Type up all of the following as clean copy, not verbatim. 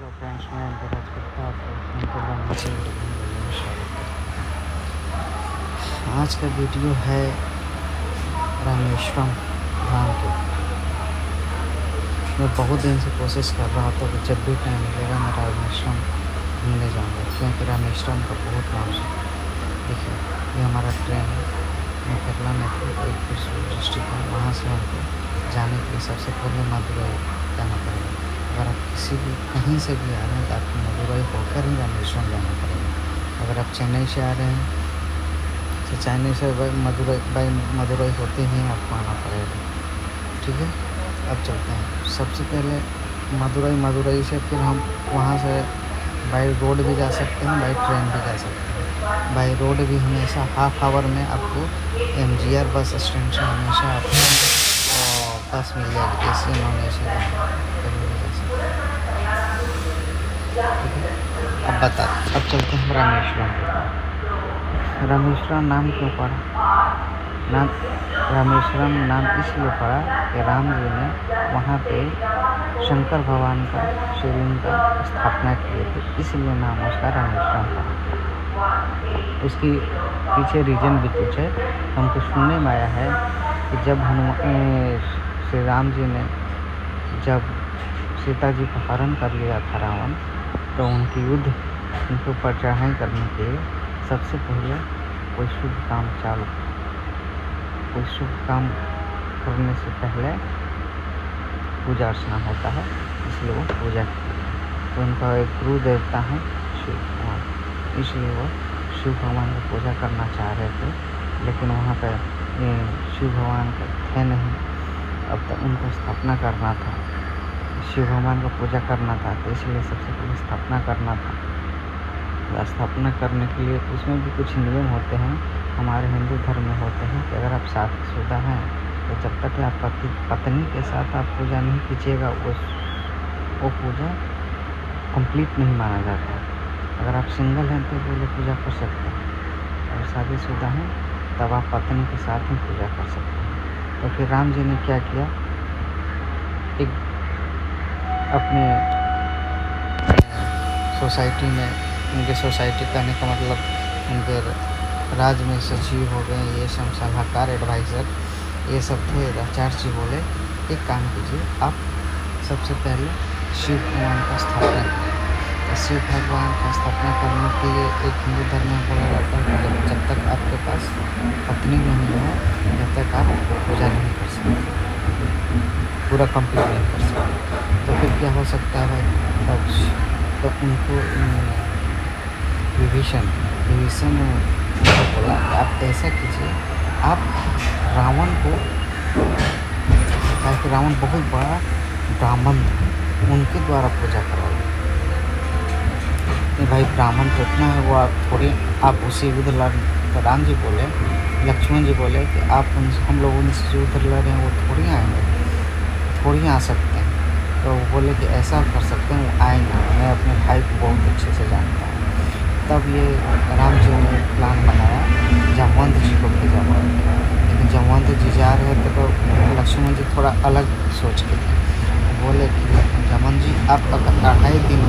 Hello friends, मैं धीरज गुप्ता आपको उनके बनने से वीडियो में स्वागत करता हूँ। आज का वीडियो है रामेश्वरम धाम के। मैं बहुत दिन से कोशिश कर रहा था कि जब भी टाइम मिलेगा मैं रामेश्वरम घूमने जाऊँगा, क्योंकि रामेश्वरम का बहुत नाम है। देखिए, ये हमारा ट्रेन है। मैं केरला में एक डिस्ट्रिक्ट है, वहाँ से हमको जाने के लिए सबसे पहले मदुरई जाना पड़ेगा। अगर आप किसी भी कहीं से भी आ रहे हैं तो आपको मदुरई होकर ही रामेश्वरम जाना पड़ेगा। अगर आप चेन्नई से आ रहे हैं तो चेन्नई से मदुरई होते ही आपको आना पड़ेगा। ठीक है, अब चलते हैं। सबसे पहले मदुरई से फिर हम वहाँ से बाई रोड भी जा सकते हैं, बाई ट्रेन भी जा सकते हैं। बाई रोड भी हमेशा हाफ आवर में आपको MGR बस स्टैंड से हमेशा आपको बस मिल जाएगी, AC नॉन AC कभी भी जा सकते हैं। ठीक है, अब चलते हैं रामेश्वरम नाम क्यों पड़ा? रामेश्वरम नाम इसलिए पड़ा कि राम जी ने वहाँ पे शंकर भगवान का शिवलिंग का स्थापना किए थे, इसलिए नाम उसका रामेश्वरम पड़ा। उसकी पीछे रीजन भी कुछ है। हमको सुनने में आया है कि जब श्री राम जी ने जब सीता जी का हरण कर लिया था रावण, तो उनके ऊपर चढ़ाई करने के लिए सबसे पहले कोई शुभ काम करने से पहले पूजा अर्चना होता है, इसलिए वो पूजा की। तो उनका एक गुरु देवता है शिव भगवान, इसलिए वो शिव भगवान की पूजा करना चाह रहे थे, लेकिन वहाँ पर शिव भगवान का थे नहीं। अब तक उनको स्थापना करना था, शिव भगवान को पूजा करना था, तो इसलिए सबसे पहले स्थापना करना था। स्थापना करने के लिए उसमें भी कुछ नियम होते हैं, हमारे हिंदू धर्म में होते हैं कि अगर आप शादीशुदा हैं तो जब तक आप पत्नी के साथ आप पूजा नहीं कीजिएगा, वो पूजा कंप्लीट नहीं माना जाता। अगर आप सिंगल हैं तो वो पूजा कर सकते हैं, और शादीशुदा हैं तब आप पत्नी के साथ ही पूजा कर सकते हैं। तो फिर राम जी ने क्या किया, एक अपने सोसाइटी में, उनके सोसाइटी कहने का मतलब उनके राज्य में सचिव हो गए, ये सब सलाहकार, एडवाइज़र, ये सब थे। आचार्य जी बोले एक काम कीजिए, आप सबसे पहले शिव भगवान का स्थापना करें। तो शिव भगवान का स्थापना करने के लिए एक हिंदू धर्म में बोला जाता है कि जब तक आपके पास पत्नी नहीं हो जब तक आप पूजा नहीं कर सकते, पूरा कंप्लीट नहीं कर सकते। तो फिर क्या हो सकता है भाई? तो उनको विभीषण ने बोला आप ऐसा कीजिए, आप रावण को, ताकि रावण बहुत बड़ा ब्राह्मण था, उनके द्वारा पूजा कराइए। भाई ब्राह्मण तो इतना है, वो आप उसी युद्ध लड़। तो राम जी बोले, लक्ष्मण जी बोले कि आप हम लोग उनसे युद्ध लड़ रहे हैं, वो थोड़ी आएंगे, थोड़ी आ सकते हैं। तो वो बोले कि ऐसा कर सकते हैं, वो आएंगे, मैं अपने भाई को बहुत अच्छे से जानता हूँ। तब ये राम जी ने प्लान बनाया, जामवंत जी को भेजा। लेकिन जामवंत जी जा रहे थे तो लक्ष्मण जी थोड़ा अलग सोच के थे। बोले कि जामवंत जी आप अगर 2.5 दिन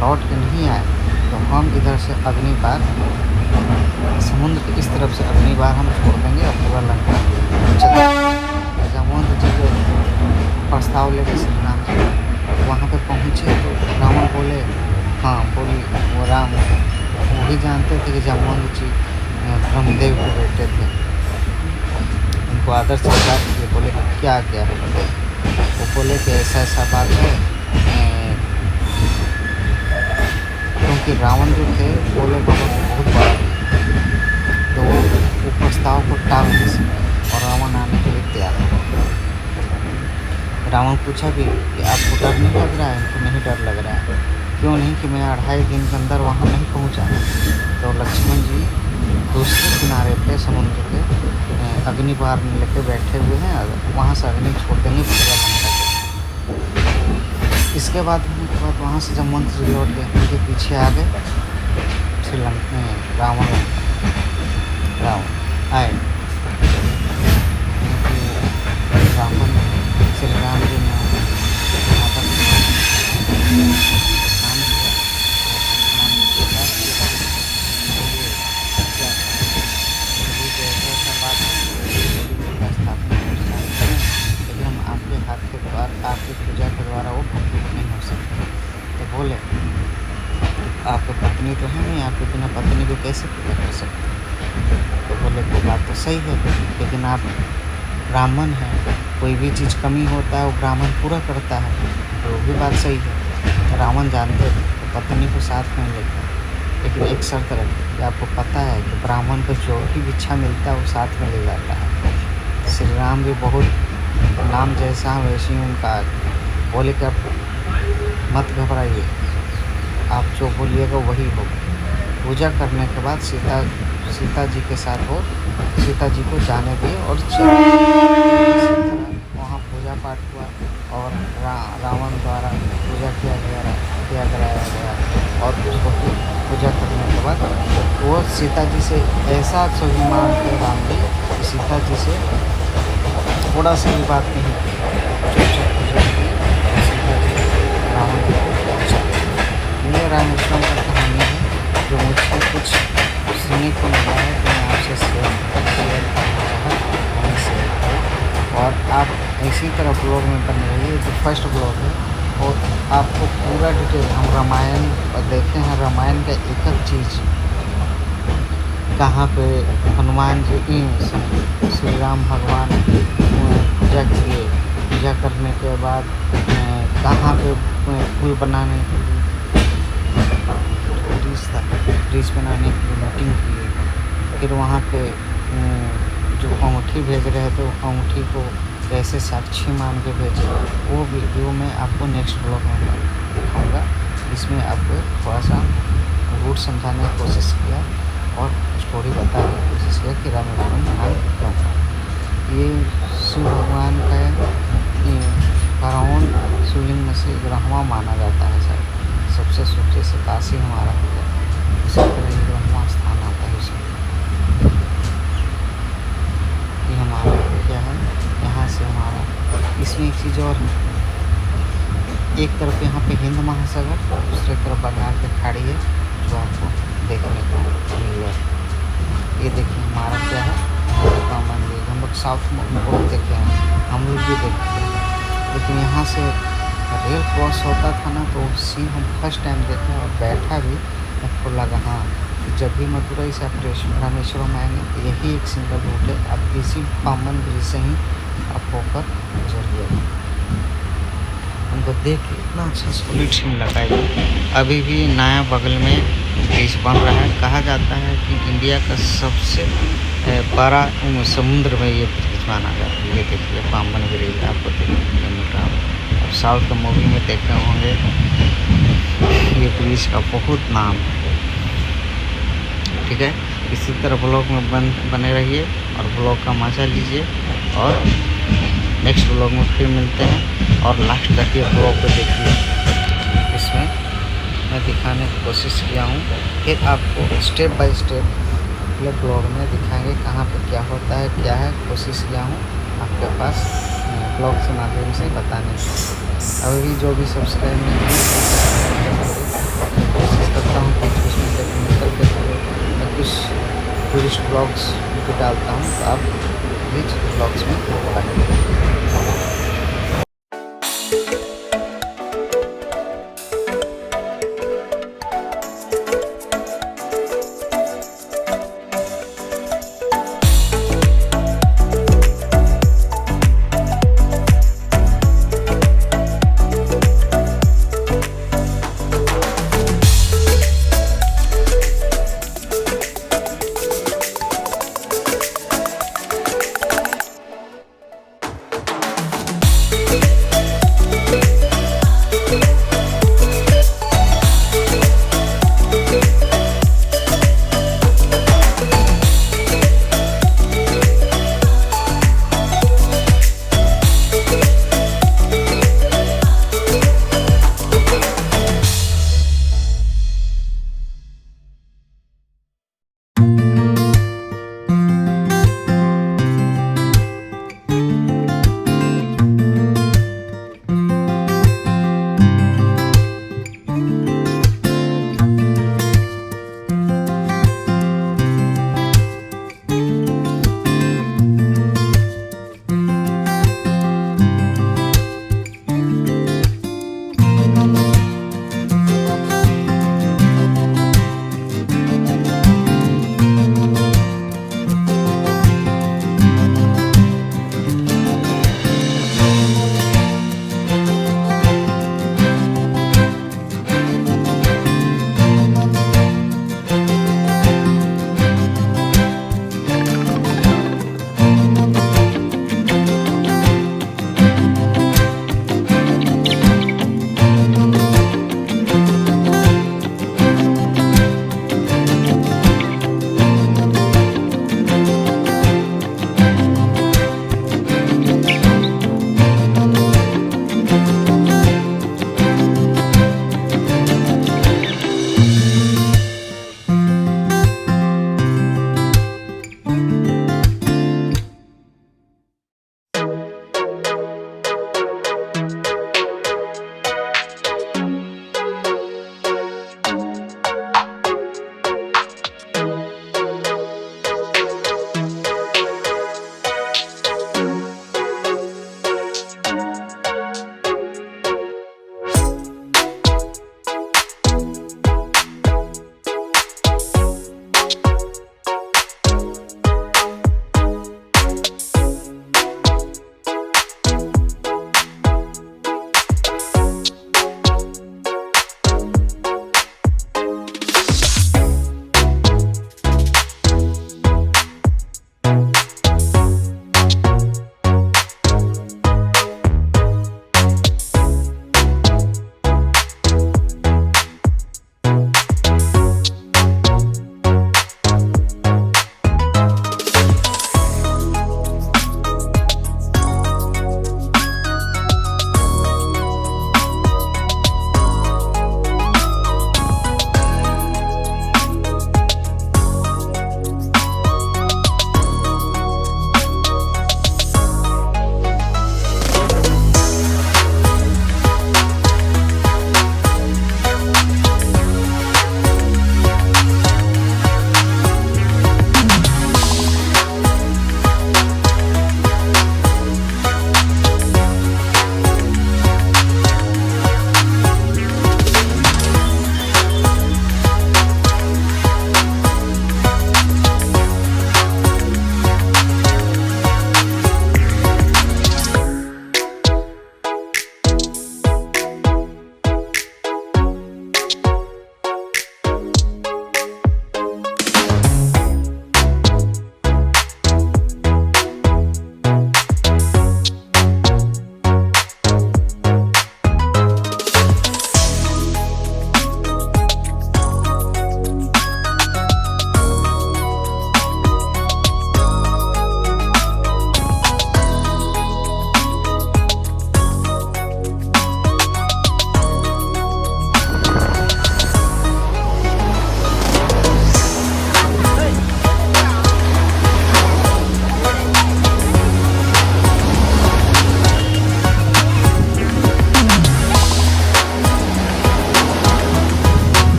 लौट के नहीं आए तो हम इधर से अग्नि पार, समुद्र के इस तरफ से अग्नि पार हम छोड़ देंगे और पूरा लंका चला। जामवंत जी को प्रस्ताव लेकर श्री राम जी वहाँ पर पहुँचे तो रावण बोले, हाँ बोली, वो राम वो भी जानते थे कि जामवंत जी ब्रह्मदेव के बेटे थे। उनको आदर सत्कार किए, बोले क्या है? वो बोले कि ऐसा बात है, क्योंकि रावण जो थे बोले बहुत बड़ा, तो वो प्रस्ताव को टाल नहीं सके और रावण आने के लिए तैयार हो। रावण पूछा भी कि आपको डर नहीं लग रहा है? उनको नहीं डर लग रहा है। क्यों नहीं? कि मैं 2.5 दिन के अंदर वहाँ नहीं पहुँचा। तो लक्ष्मण जी दूसरे किनारे पे समुद्र के अग्नि बार में लेके बैठे हुए हैं, वहाँ से अग्नि छोड़ देंगे पूरा लंका को। इसके बाद वहाँ से जब मंत्री लौट गए, उनके पीछे आ गए श्रीलंका में रावण आए। रावण श्री राम जी ने बोले आपकी पत्नी तो है नहीं, आपके बिना पत्नी को कैसे पूजा कर सकते हैं? तो बोले वो बात तो सही है, लेकिन आप ब्राह्मण हैं, कोई भी चीज़ कमी होता है वो ब्राह्मण पूरा करता है, तो वो भी बात सही है। रावण जानते थे तो पत्नी को साथ में लेते, लेकिन एक शर्त रखी कि आपको पता है कि ब्राह्मण को जो भी भिक्षा मिलता है वो साथ में ले जाता है। श्री राम भी बहुत नाम जैसा वैसे ही उनका बोले कि आप मत घबराइए, आप जो बोलिएगा वही होगा। पूजा करने के बाद सीता जी के साथ वो सीता जी को जाने दिए और वहाँ पूजा पाठ हुआ और रावण द्वारा पूजा कराया गया और उसको पूजा करने के बाद वो सीता जी से ऐसा स्वाभिमान थे राम जी कि सीता जी से थोड़ा सा भी बात नहीं की, चुपचाप पूजा की सीता जी रावण जी को पहुँचा। ये रामेश्वरम का कहानी है जो मुझे कुछ सुनने को मिला है, तो मैं आपसे शेयर करना चाहा, मैंने शेयर किया। और आप इसी तरह ब्लॉग में बने रहिए, जो फर्स्ट ब्लॉग है और आपको पूरा डिटेल हम रामायण देखे हैं, रामायण का एक एक चीज़ कहाँ पे हनुमान जी श्री राम भगवान पूजा किए, पूजा करने के बाद कहाँ पे पुल बनाने के लिए ब्रिज बनाने के लिए मीटिंग की, फिर वहाँ पे जो अंगूठी भेज रहे थे वो अंगूठी को कैसे साक्षी मान के भेजे, वो वीडियो मैं आपको नेक्स्ट ब्लॉग में दिखाऊंगा। इसमें आपको थोड़ा सा रूट समझाने की कोशिश किया और स्टोरी बताने की कोशिश किया कि रामेश्वरम नाम क्यों था। ये शिव भगवान का फराउन शिवलिंग में से 11वां माना जाता है सर, सबसे ऊँचे से काशी हमारा है, इसी तरह 11वां स्थान आता है इसमें। ये हमारा क्या है, यहाँ से हमारा इसमें एक चीज़ और है, एक तरफ यहाँ पे हिंद महासागर, दूसरी तरफ बंगाल की खाड़ी है जो आपको देखने को मिल रहा है। ये देखिए हमारा क्या है, का मंदिर हम लोग साउथ में बहुत देखे हैं, हम लोग भी देखते हैं, लेकिन यहाँ से रेल क्रॉस होता था ना तो सीन हम फर्स्ट टाइम देखे और बैठा भी, मुझको लगा हाँ जब भी मदुरई से आप रामेश्वरम आएंगे तो यही एक सिंगल रूट है, आप इसी पामन ब्रिज से ही आप होकर गुजरिएगा। उनको देख के इतना अच्छा सॉलिड सीन लगा है। अभी भी नया बगल में ब्रिज बन रहा है, कहा जाता है कि इंडिया का सबसे बड़ा समुद्र में ये ब्रिज माना जाता है। ये देखिए पाम्बन ब्रिज आपको देखने को मिल रहा है, आप साउथ का मूवी में देखे होंगे, ये ब्रिज का बहुत नाम है। ठीक है, इसी तरह ब्लॉग में बने रहिए और ब्लॉग का मजा लीजिए और नेक्स्ट ब्लॉग में फिर मिलते हैं। और लास्ट तक ये ब्लॉग को देखिए, इसमें मैं दिखाने की कोशिश किया हूँ, फिर आपको स्टेप बाय स्टेप अगले ब्लॉग में दिखाएंगे कहाँ पे क्या होता है क्या है, कोशिश किया हूँ आपके पास ब्लॉग के माध्यम से बताने की। अभी भी जो भी सब्सक्राइब नहीं कोशिश करता हूँ कि उसमें टेक्निकल के थ्रू मैं कुछ टूरिस्ट ब्लॉग्स भी डालता हूँ, तो आप प्लीज ब्लॉग्स में बने।